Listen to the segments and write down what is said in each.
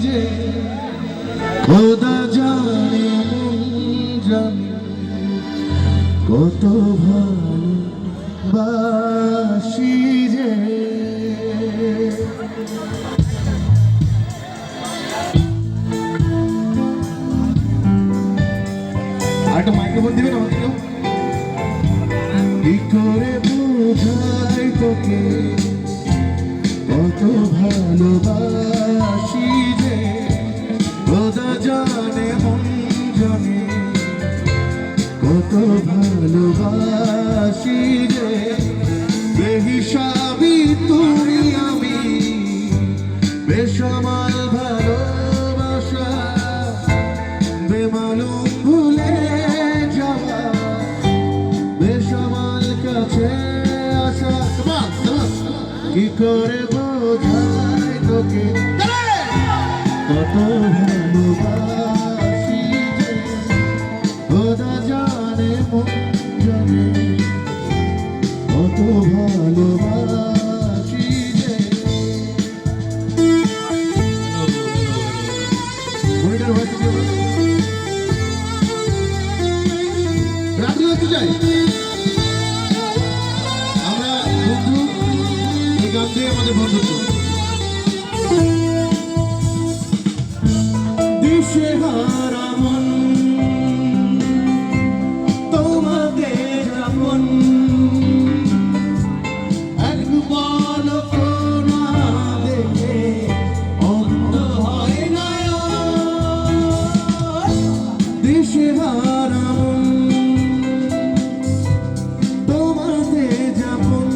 যে খোদা জানে জানে কত ভালোবাসি যে। আরেকটা মাইক্রোফোন দিবেন আমাকে কেউ? কি করে বোঝাই তোকে কত ভালোবাসি যে খোদা জানে মন জানে কত ভালোবাসি যে। বেহিসাবি তুমি আমি বেসামাল ভালোবাসা বেমালুম ভুলে যাওয়া বেসামাল কাছে আসা। কি করে বোঝাই তোকে কত ভালোবাসি যে খোদা জানে মন জানে কত ভালোবাসি যে। রাত্রি হতে যাই আমরা বন্ধু, এই গান দিয়ে আমাদের বন্ধুত্ব। দিশেহারা মন তোমাকে যেমন একবার না দেখে অন্ধ হয় না। দিশেহারা মন তোমাকে যেমন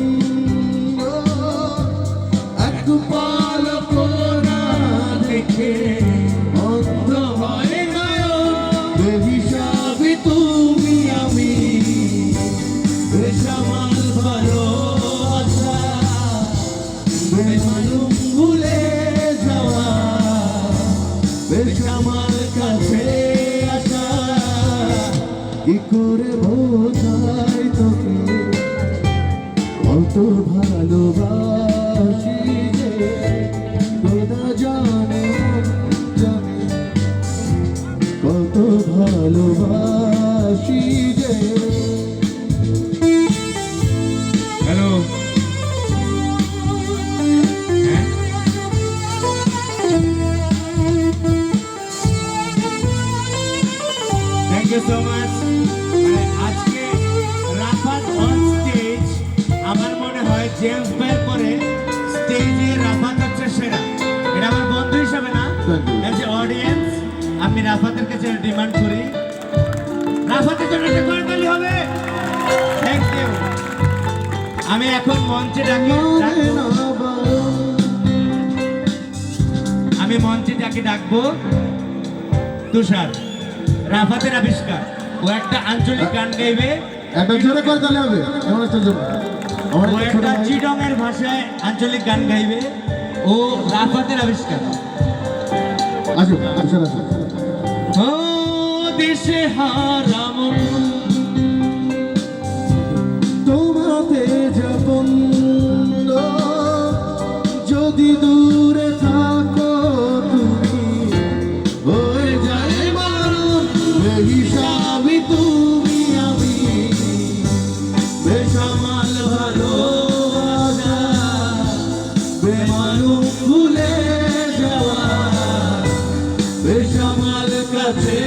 একবার না দেখে অন্ধ হয় না। বেহিসাবি তুমি আমি বেসামাল ভালোবাসা বেমালুম ভুলে যাওয়া বেসামাল কাছে আসা। কি করে বোঝাই তোকে কত ভালোবাসি যে খোদা জানে জানে কত ভালোবাসি যে। Hello, thank you so much. আজকে রাফাত অন স্টেজ, আমার মনে হয় জেমস বের পরে স্টেজে রাফাত হচ্ছে সেরা। এটা আমার বন্ধু হিসাবে না, এজ এ অডিয়েন্স আমি রাফাতের কাছে ডিমান্ড করি, রাফাতের জন্য একটা করতালি হবে। Thank you. আমি এখন মঞ্চে ডাকবো তুষার, রাফাতের আবিষ্কার। ও একটা আঞ্চলিক গান গাইবে, একটা জোরে করতালি হবে। এমন একটা জোরে ও একটা চিটং এর ভাষায় আঞ্চলিক গান গাইবে। ও রাফাতের আবিষ্কার। আসো আসো আসো। ও দেশে হারা মন তোমাতে যাপন যদি দূরে থাকো তুমি হয়ে যায় মারুন। বেহিসাবি তুমি আমি বেসামাল ভালোবাসা বেমালুম ভুলে যাওয়া বেসামাল কাছে